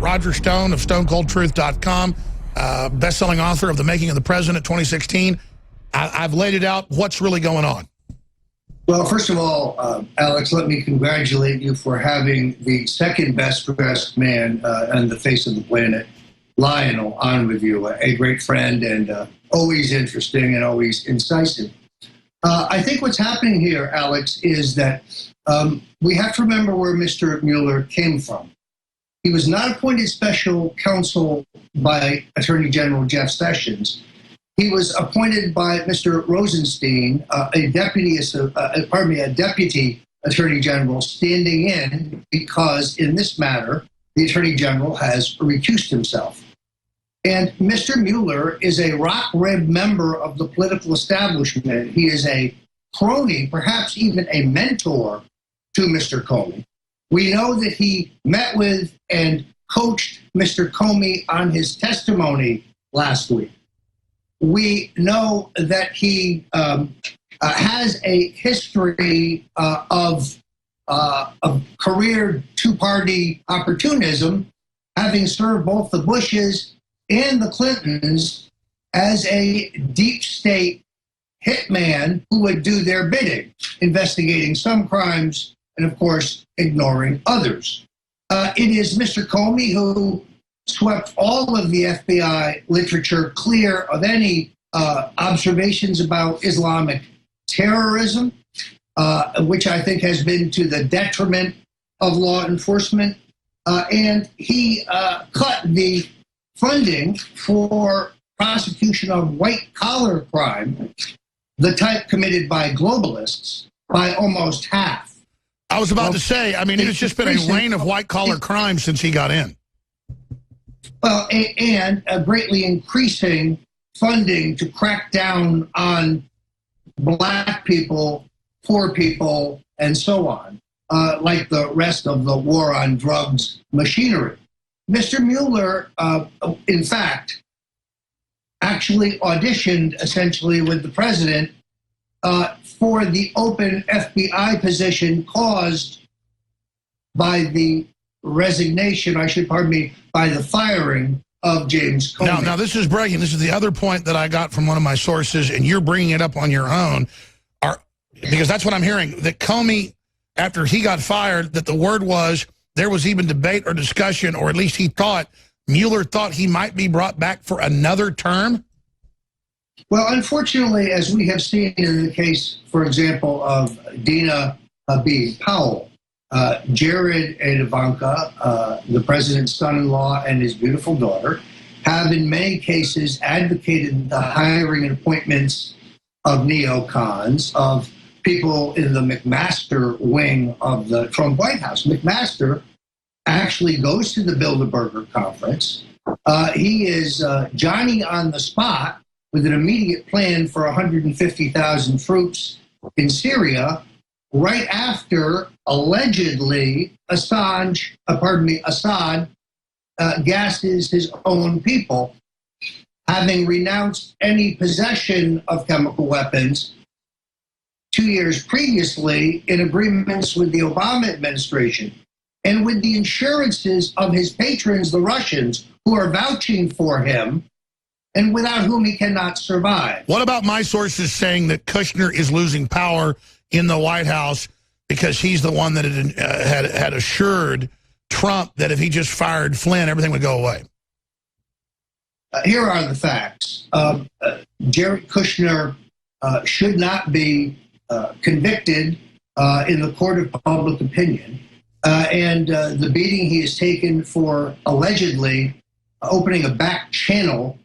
Roger Stone of StoneColdTruth.com, best-selling author of The Making of the President 2016. I've laid it out. What's really going on? Well, first of all, Alex, let me congratulate you for having the second best-dressed man on the face of the planet, Lionel, on with you. A great friend and always interesting and always incisive. I think what's happening here, Alex, is that we have to remember where Mr. Mueller came from. He was not appointed special counsel by Attorney General Jeff Sessions. He was appointed by Mr. Rosenstein, a deputy Attorney General, standing in because in this matter, the Attorney General has recused himself. And Mr. Mueller is a rock-ribbed member of the political establishment. He is a crony, perhaps even a mentor to Mr. Comey. We know that he met with and coached Mr. Comey on his testimony last week. We know that he has a history of career two-party opportunism, having served both the Bushes and the Clintons as a deep state hitman who would do their bidding, investigating some crimes and, of course, ignoring others. It is Mr. Comey who swept all of the FBI literature clear of any observations about Islamic terrorism, which I think has been to the detriment of law enforcement. And he cut the funding for prosecution of white-collar crime, the type committed by globalists, by almost half. I was about to say, I mean, it's just been a reign of white-collar crime since he got in. Well, and greatly increasing funding to crack down on black people, poor people, and so on, like the rest of the war on drugs machinery. Mr. Mueller, in fact, actually auditioned essentially with the president for the open FBI position caused by the resignation, by the firing of James Comey. Now, this is breaking. This is the other point that I got from one of my sources, and you're bringing it up on your own, because that's what I'm hearing, that Comey, after he got fired, that the word was there was even debate or discussion, or at least Mueller thought he might be brought back for another term? Well, unfortunately, as we have seen in the case, for example, of Dina B. Powell, Jared and Ivanka, the president's son-in-law and his beautiful daughter, have in many cases advocated the hiring and appointments of neocons, of people in the McMaster wing of the Trump White House. McMaster actually goes to the Bilderberger conference. He is Johnny on the spot with an immediate plan for 150,000 troops in Syria, right after allegedly Assad gasses his own people, having renounced any possession of chemical weapons 2 years previously in agreements with the Obama administration and with the assurances of his patrons, the Russians, who are vouching for him and without whom he cannot survive. What about my sources saying that Kushner is losing power in the White House because he's the one that had assured Trump that if he just fired Flynn, everything would go away? Here are the facts. Jared Kushner should not be convicted in the court of public opinion. And the beating he has taken for allegedly opening a back channel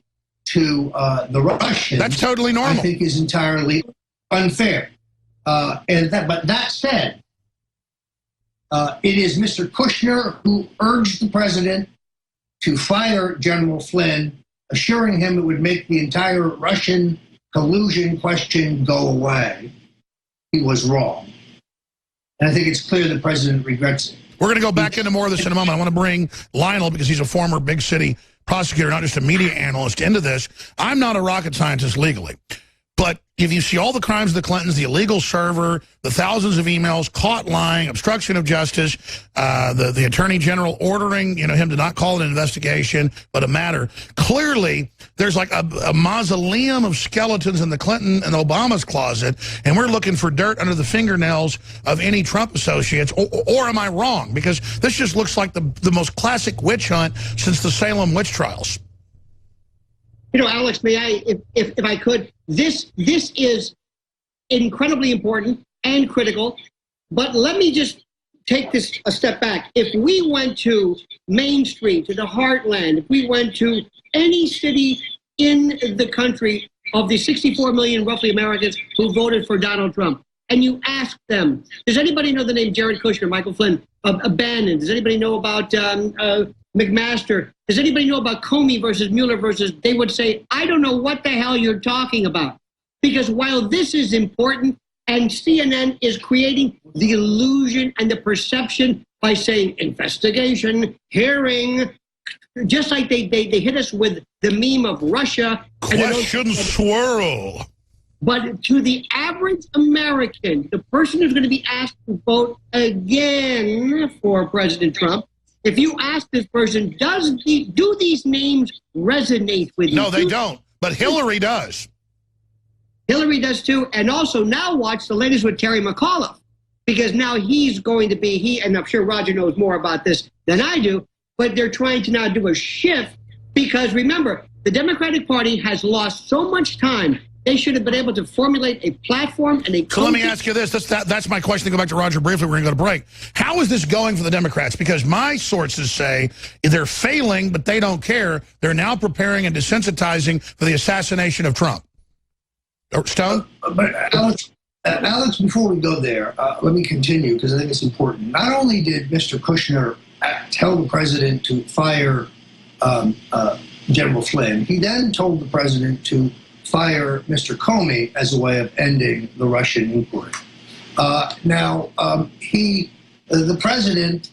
to the Russians, that's totally normal, I think is entirely unfair. But that said, it is Mr. Kushner who urged the president to fire General Flynn, assuring him it would make the entire Russian collusion question go away. He was wrong. And I think it's clear the president regrets it. We're going to go back into more of this in a moment. I want to bring Lionel, because he's a former big city prosecutor, not just a media analyst, into this. I'm not a rocket scientist legally, but if you see all the crimes of the Clintons, the illegal server, the thousands of emails, caught lying, obstruction of justice, the attorney general ordering him to not call it an investigation, but a matter. Clearly, there's like a mausoleum of skeletons in the Clinton and Obama's closet, and we're looking for dirt under the fingernails of any Trump associates. Or am I wrong? Because this just looks like the most classic witch hunt since the Salem witch trials. Alex, may I, if I could, this is incredibly important and critical, but let me just take this a step back. If we went to Main Street, to the Heartland, if we went to any city in the country of the 64 million roughly Americans who voted for Donald Trump, and you ask them, does anybody know the name Jared Kushner, Michael Flynn, Bannon? Does anybody know about McMaster? Does anybody know about Comey versus Mueller versus? They would say, I don't know what the hell you're talking about. Because while this is important, and CNN is creating the illusion and the perception by saying investigation, hearing, just like they hit us with the meme of Russia. Question swirl. But to the average American, the person who's going to be asked to vote again for President Trump, if you ask this person, do these names resonate with you? No, they don't. But Hillary does. Hillary does too. And also now watch the latest with Terry McAuliffe, because now he's going to be, and I'm sure Roger knows more about this than I do, but they're trying to now do a shift because remember, the Democratic Party has lost so much time. They should have been able to formulate a platform and a. So let me ask you this. That's my question to go back to Roger briefly. We're going to go to break. How is this going for the Democrats? Because my sources say they're failing, but they don't care. They're now preparing and desensitizing for the assassination of Trump. Stone? But Alex, before we go there, let me continue because I think it's important. Not only did Mr. Kushner tell the president to fire General Flynn, he then told the president to fire Mr. Comey as a way of ending the Russian inquiry. The president,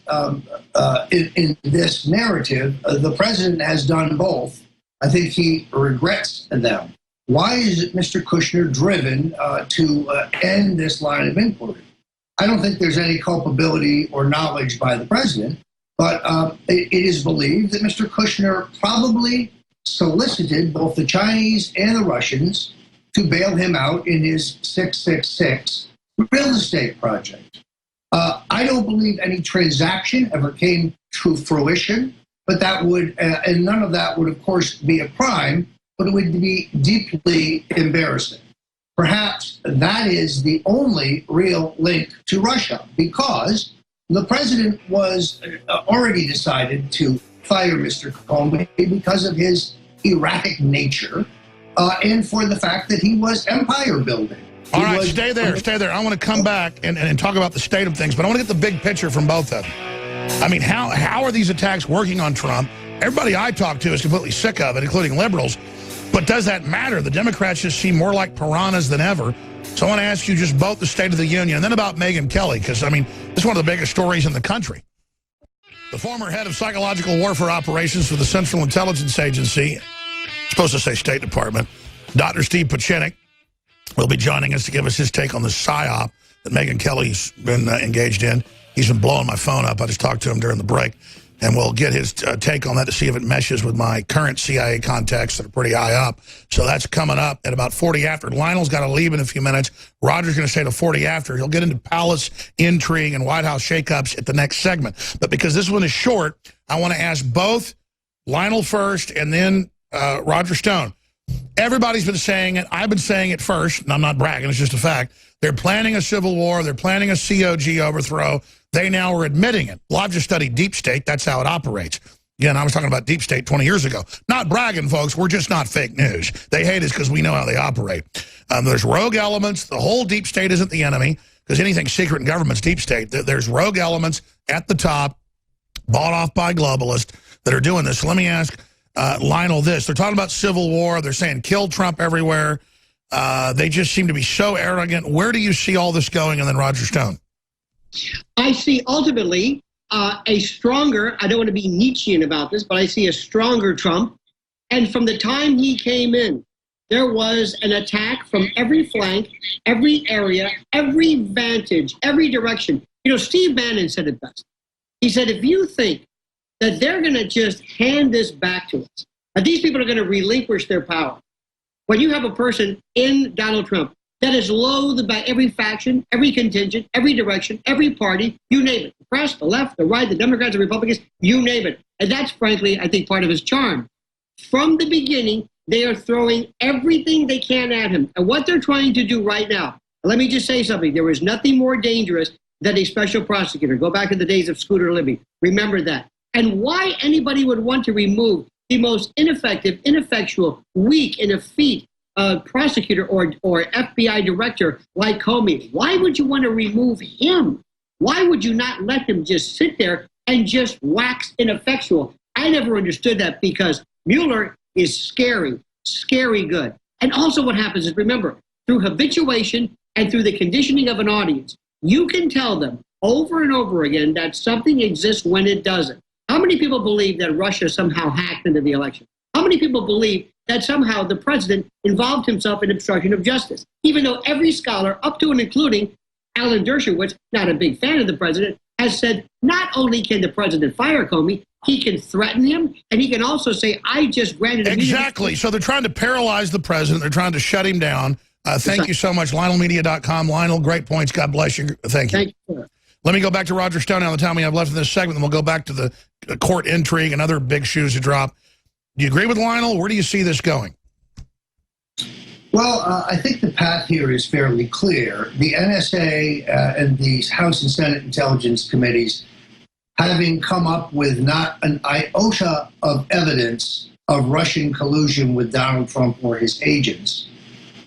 in this narrative, the president has done both. I think he regrets them. Why is it Mr. Kushner driven to end this line of inquiry? I don't think there's any culpability or knowledge by the president, but it is believed that Mr. Kushner probably solicited both the Chinese and the Russians to bail him out in his 666 real estate project. I don't believe any transaction ever came to fruition, but that would, and none of that would, of course, be a crime, but it would be deeply embarrassing. Perhaps that is the only real link to Russia, because the president was already decided to fire Mr. Comey because of his erratic nature and for the fact that he was empire building. All right, stay there. I want to come back and talk about the state of things, but I want to get the big picture from both of them. I mean, how are these attacks working on Trump? Everybody I talk to is completely sick of it, including liberals. But does that matter? The Democrats just seem more like piranhas than ever. So I want to ask you just both the State of the Union and then about Megyn Kelly, because, I mean, this is one of the biggest stories in the country. The former head of psychological warfare operations for the Central Intelligence Agency, supposed to say State Department, Dr. Steve Pachinik, will be joining us to give us his take on the PSYOP that Megyn Kelly's been engaged in. He's been blowing my phone up. I just talked to him during the break. And we'll get his take on that to see if it meshes with my current CIA contacts that are pretty high up. So that's coming up at about 40 after. Lionel's got to leave in a few minutes. Roger's going to stay to 40 after. He'll get into palace intrigue and White House shakeups at the next segment. But because this one is short, I want to ask both Lionel first and then Roger Stone. Everybody's been saying it. I've been saying it first, and I'm not bragging. It's just a fact. They're planning a civil war. They're planning a COG overthrow. They now are admitting it. Well, I've just studied deep state. That's how it operates. Again, I was talking about deep state 20 years ago. Not bragging, folks. We're just not fake news. They hate us because we know how they operate. There's rogue elements. The whole deep state isn't the enemy because anything secret in government's deep state. There's rogue elements at the top, bought off by globalists that are doing this. So let me ask Lionel this. They're talking about civil war. They're saying kill Trump everywhere. They just seem to be so arrogant. Where do you see all this going? And then Roger Stone. I see ultimately a stronger, I don't want to be Nietzschean about this, but I see a stronger Trump. And from the time he came in, there was an attack from every flank, every area, every vantage, every direction. You know, Steve Bannon said it best. He said, if you think that they're going to just hand this back to us, that these people are going to relinquish their power, when you have a person in Donald Trump that is loathed by every faction, every contingent, every direction, every party, you name it, the press, the left, the right, the Democrats, the Republicans, you name it. And that's, frankly, I think, part of his charm. From the beginning, they are throwing everything they can at him. And what they're trying to do right now, let me just say something. There is nothing more dangerous than a special prosecutor. Go back to the days of Scooter Libby. Remember that. And why anybody would want to remove the most ineffective, ineffectual, weak, and effete prosecutor or FBI director like Comey, why would you want to remove him? Why would you not let him just sit there and just wax ineffectual? I never understood that, because Mueller is scary, scary good. And also what happens is, remember, through habituation and through the conditioning of an audience, you can tell them over and over again that something exists when it doesn't. How many people believe that Russia somehow hacked into the election? How many people believe that somehow the president involved himself in obstruction of justice? Even though every scholar, up to and including Alan Dershowitz, not a big fan of the president, has said not only can the president fire Comey, he can threaten him, and he can also say, I just granted immunity. Exactly. So they're trying to paralyze the president. They're trying to shut him down. Thank you so much, LionelMedia.com. Lionel, great points. God bless you. Thank you. Thank you, sir. Let me go back to Roger Stone on the time we have left in this segment, and we'll go back to the court intrigue and other big shoes to drop. Do you agree with Lionel? Where do you see this going? Well, I think the path here is fairly clear. The NSA and the House and Senate Intelligence Committees, having come up with not an iota of evidence of Russian collusion with Donald Trump or his agents,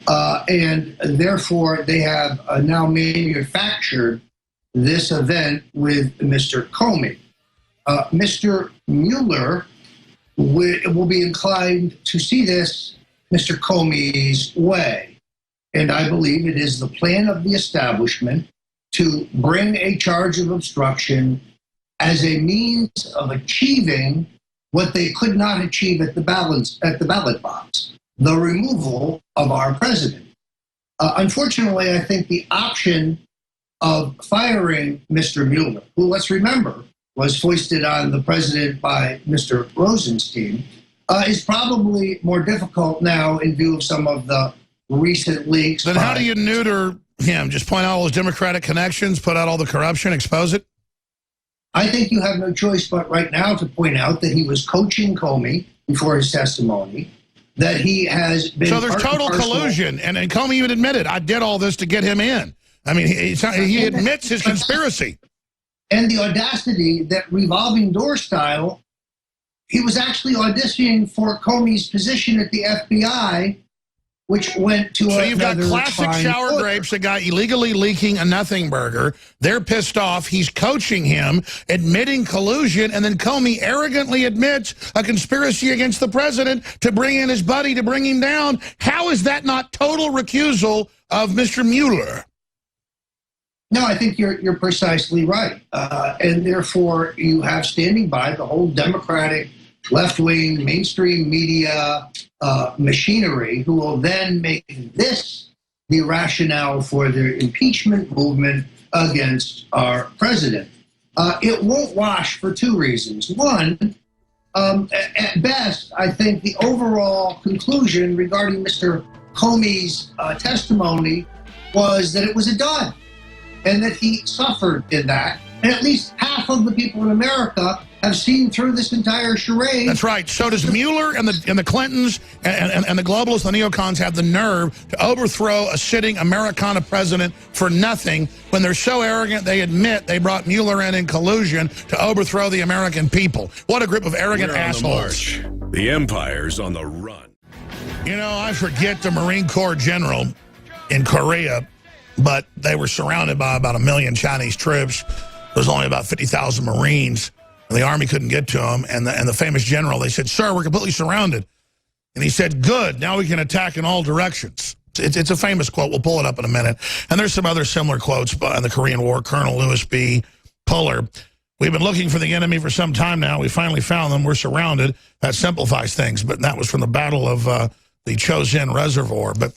and therefore they have now manufactured this event with Mr. Comey. Mr. Mueller will be inclined to see this Mr. Comey's way. And I believe it is the plan of the establishment to bring a charge of obstruction as a means of achieving what they could not achieve at the ballot box, the removal of our president. Unfortunately, I think the option of firing Mr. Mueller, who, let's remember, was foisted on the president by Mr. Rosenstein, is probably more difficult now in view of some of the recent leaks. Then how do you neuter him? Just point out all his Democratic connections, put out all the corruption, expose it? I think you have no choice but right now to point out that he was coaching Comey before his testimony, that he has been... So there's total collusion, and Comey even admitted, I did all this to get him in. I mean, he admits his conspiracy. And the audacity that revolving door style, he was actually auditioning for Comey's position at the FBI, which went to So you've got classic shower grapes, a guy illegally leaking a nothing burger. They're pissed off. He's coaching him, admitting collusion, and then Comey arrogantly admits a conspiracy against the president to bring in his buddy to bring him down. How is that not total recusal of Mr. Mueller? No, I think you're precisely right. And therefore, you have standing by the whole Democratic left-wing mainstream media machinery, who will then make this the rationale for their impeachment movement against our president. It won't wash for two reasons. One, at best, I think the overall conclusion regarding Mr. Comey's testimony was that it was a dud, and that he suffered in that. And at least half of the people in America have seen through this entire charade. That's right. So does Mueller and the Clintons and the globalists, the neocons, have the nerve to overthrow a sitting Americana president for nothing when they're so arrogant they admit they brought Mueller in collusion to overthrow the American people? What a group of arrogant assholes. The empire's on the run. You know, I forget the Marine Corps general in Korea, but they were surrounded by about 1 million Chinese troops. There was only about 50,000 Marines, and the Army couldn't get to them. And the famous general, they said, "Sir, we're completely surrounded." And he said, "Good, now we can attack in all directions." It's a famous quote. We'll pull it up in a minute. And there's some other similar quotes in the Korean War. Colonel Lewis B. Puller. We've been looking for the enemy for some time now. We finally found them. We're surrounded. That simplifies things. But that was from the Battle of the Chosin Reservoir. But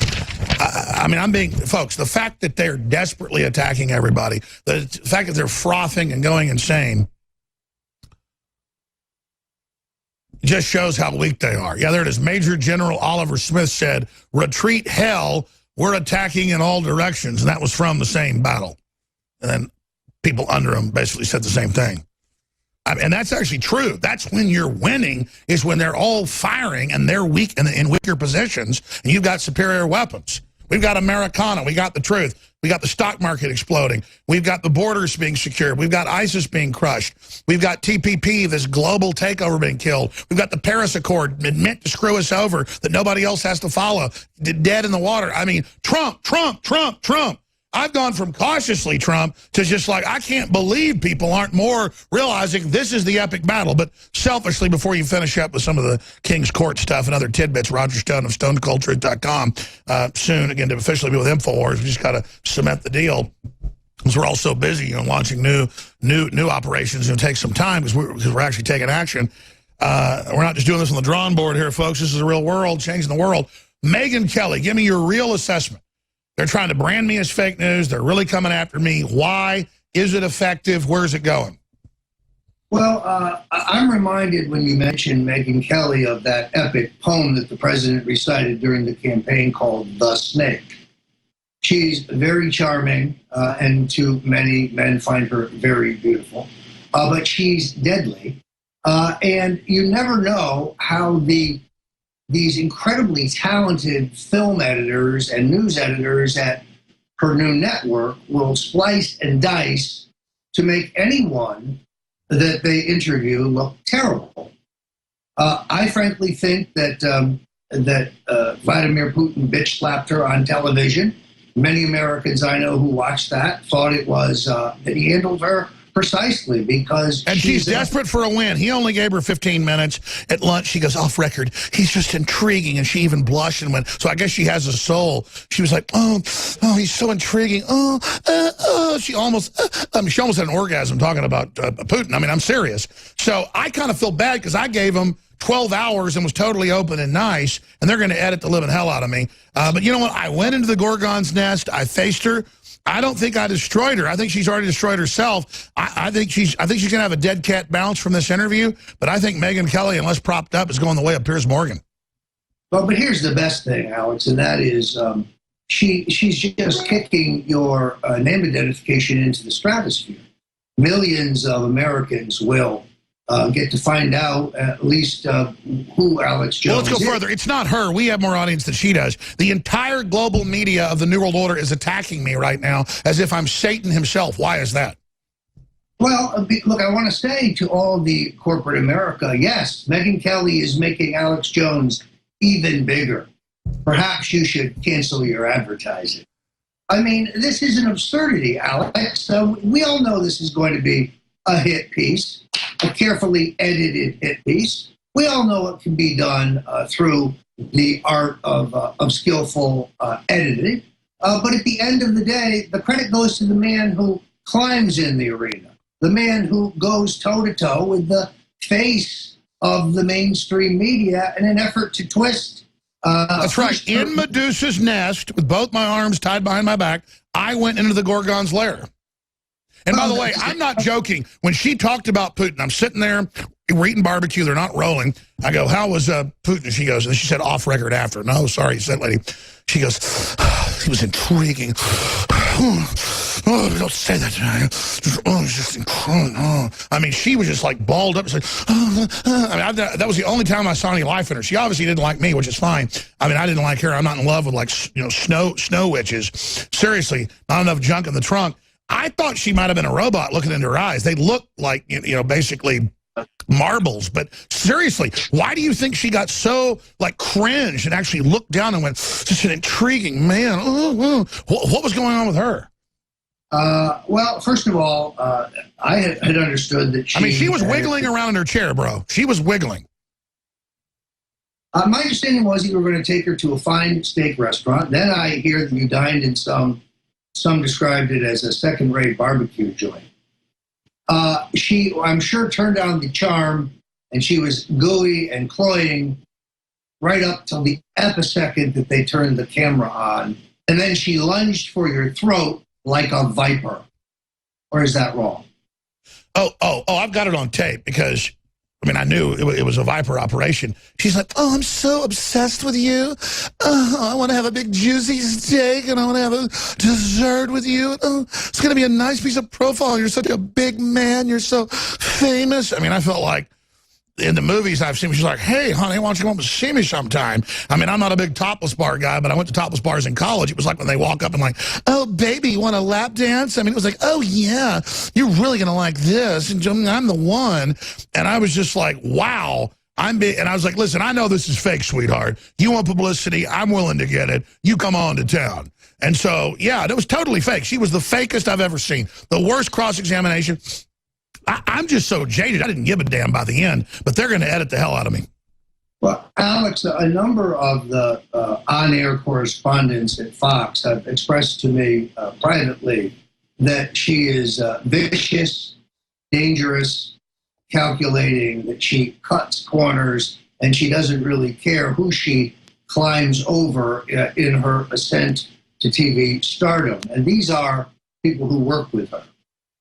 I mean, folks, the fact that they're desperately attacking everybody, the fact that they're frothing and going insane, just shows how weak they are. Yeah, there it is. Major General Oliver Smith said, "Retreat hell, we're attacking in all directions." And that was from the same battle. And then people under him basically said the same thing. And that's actually true. That's when you're winning, is when they're all firing and they're weak and in weaker positions, and you've got superior weapons. We've got Americana. We got the truth. We got the stock market exploding. We've got the borders being secured. We've got ISIS being crushed. We've got TPP, this global takeover, being killed. We've got the Paris Accord meant to screw us over that nobody else has to follow. Dead in the water. I mean, Trump, Trump, Trump, Trump. I've gone from cautiously Trump to just like, I can't believe people aren't more realizing this is the epic battle. But selfishly, before you finish up with some of the King's Court stuff and other tidbits, Roger Stone of StoneColdTruth.com, soon, again, to officially be with InfoWars, we just got to cement the deal. Because we're all so busy, launching new operations. It'll take some time because we're actually taking action. We're not just doing this on the drawing board here, folks. This is the real world, changing the world. Megyn Kelly, give me your real assessment. They're trying to brand me as fake news. They're really coming after me. Why? Is it effective? Where's it going? Well, I'm reminded when you mentioned Megyn Kelly of that epic poem that the president recited during the campaign called The Snake. She's very charming, and to many men find her very beautiful, but she's deadly. And you never know how these incredibly talented film editors and news editors at her new network will splice and dice to make anyone that they interview look terrible. I frankly think that Vladimir Putin bitch slapped her on television. Many Americans I know who watched that thought it was that he handled her precisely because... And she's desperate for a win. He only gave her 15 minutes at lunch. She goes, off record, he's just intriguing. And she even blushed and went, so I guess she has a soul. She was like, oh, he's so intriguing. She almost had an orgasm talking about Putin. I mean, I'm serious. So I kind of feel bad because I gave him 12 hours and was totally open and nice, and they're going to edit the living hell out of me. But you know what? I went into the Gorgon's nest. I faced her. I don't think I destroyed her. I think she's already destroyed herself. I think she's going to have a dead cat bounce from this interview. But I think Megyn Kelly, unless propped up, is going the way of Piers Morgan. Well, but here's the best thing, Alex, and that is she's just kicking your name identification into the stratosphere. Millions of Americans will get to find out at least who Alex Jones is. Well, let's go further. It's not her. We have more audience than she does. The entire global media of the New World Order is attacking me right now as if I'm Satan himself. Why is that? Well, look, I want to say to all the corporate America, yes, Megyn Kelly is making Alex Jones even bigger. Perhaps you should cancel your advertising. I mean, this is an absurdity, Alex. We all know this is going to be a hit piece, a carefully edited hit piece. We all know it can be done through the art of skillful editing. But at the end of the day, the credit goes to the man who climbs in the arena, the man who goes toe-to-toe with the face of the mainstream media in an effort to twist. That's right. In Medusa's nest, with both my arms tied behind my back, I went into the Gorgon's lair. And by the way, I'm not joking. When she talked about Putin, I'm sitting there, we're eating barbecue, they're not rolling. I go, how was Putin? She goes, and she said off record after. No, sorry, said lady. She goes, he was intriguing. Oh, don't say that to me. He's just incredible. I mean, she was just like balled up. Like, I mean, that was the only time I saw any life in her. She obviously didn't like me, which is fine. I mean, I didn't like her. I'm not in love with, like, snow witches. Seriously, not enough junk in the trunk. I thought she might have been a robot looking into her eyes. They looked like, basically marbles. But seriously, why do you think she got so, like, cringed and actually looked down and went, such an intriguing man? What was going on with her? Well, first of all, I had understood that she was wiggling around in her chair, bro. She was wiggling. My understanding was you were going to take her to a fine steak restaurant. Then I hear that you dined in some described it as a second-rate barbecue joint. She, I'm sure, turned down the charm, and she was gooey and cloying. right up till the episecond that they turned the camera on. And then she lunged for your throat like a viper. Or is that wrong? Oh, I've got it on tape because, I mean, I knew it was a Viper operation. She's like, oh, I'm so obsessed with you. I want to have a big juicy steak and I want to have a dessert with you. Oh, it's going to be a nice piece of profile. You're such a big man. You're so famous. I mean, I felt like in the movies I've seen, she's like, hey, honey, why don't you come up and see me sometime? I mean, I'm not a big topless bar guy, but I went to topless bars in college. It was like when they walk up and like, oh, baby, you want a lap dance? I mean, it was like, oh, yeah, you're really going to like this. And I'm the one. And I was just like, wow. And I was like, listen, I know this is fake, sweetheart. You want publicity? I'm willing to get it. You come on to town. And so, yeah, it was totally fake. She was the fakest I've ever seen. The worst cross-examination. I'm just so jaded. I didn't give a damn by the end, but they're going to edit the hell out of me. Well, Alex, a number of the on-air correspondents at Fox have expressed to me privately that she is vicious, dangerous, calculating, that she cuts corners, and she doesn't really care who she climbs over in her ascent to TV stardom. And these are people who work with her.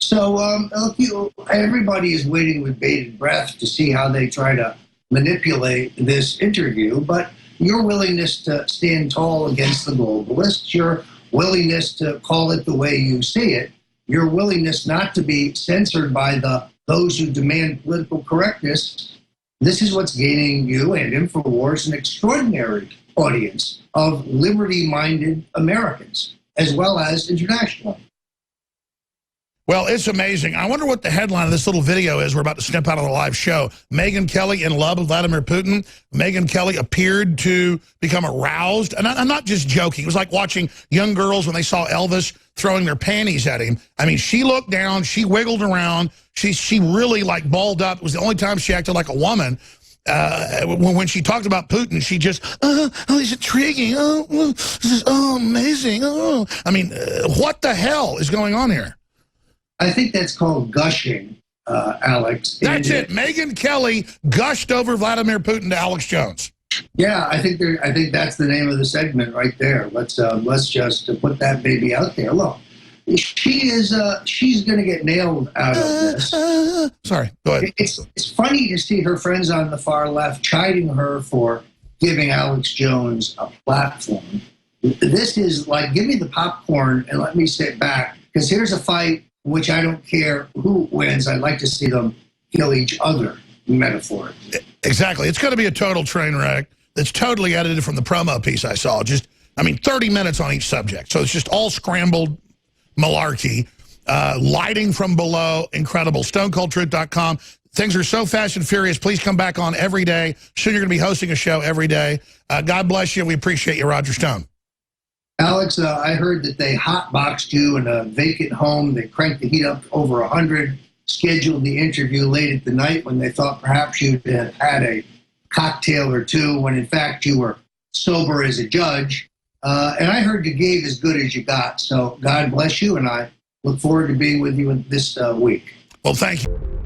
So look, everybody is waiting with bated breath to see how they try to manipulate this interview, but your willingness to stand tall against the globalists, your willingness to call it the way you see it, your willingness not to be censored by those who demand political correctness, this is what's gaining you and InfoWars an extraordinary audience of liberty-minded Americans, as well as internationally. Well, it's amazing. I wonder what the headline of this little video is we're about to snip out on the live show. Megyn Kelly in love with Vladimir Putin. Megyn Kelly appeared to become aroused. And I'm not just joking. It was like watching young girls when they saw Elvis throwing their panties at him. I mean, she looked down. She wiggled around. She really, like, balled up. It was the only time she acted like a woman. When she talked about Putin, she just, oh, he's intriguing. Oh, this is, amazing. Oh, I mean, what the hell is going on here? I think that's called gushing, Alex. That's it. Megyn Kelly gushed over Vladimir Putin to Alex Jones. Yeah, I think that's the name of the segment right there. Let's just put that baby out there. Look, she's going to get nailed out of this. Sorry, go ahead. It's funny to see her friends on the far left chiding her for giving Alex Jones a platform. This is like, give me the popcorn and let me sit back, because here's a fight which I don't care who wins. I'd like to see them kill each other, metaphorically. Exactly. It's going to be a total train wreck that's totally edited from the promo piece I saw. 30 minutes on each subject. So it's just all scrambled malarkey. Lighting from below, incredible. StoneColdTruth.com. Things are so fast and furious. Please come back on every day. Soon you're going to be hosting a show every day. God bless you. We appreciate you, Roger Stone. Alex, I heard that they hotboxed you in a vacant home. They cranked the heat up to over 100, scheduled the interview late at the night when they thought perhaps you'd had a cocktail or two, when in fact you were sober as a judge. And I heard you gave as good as you got. So God bless you, and I look forward to being with you this week. Well, thank you.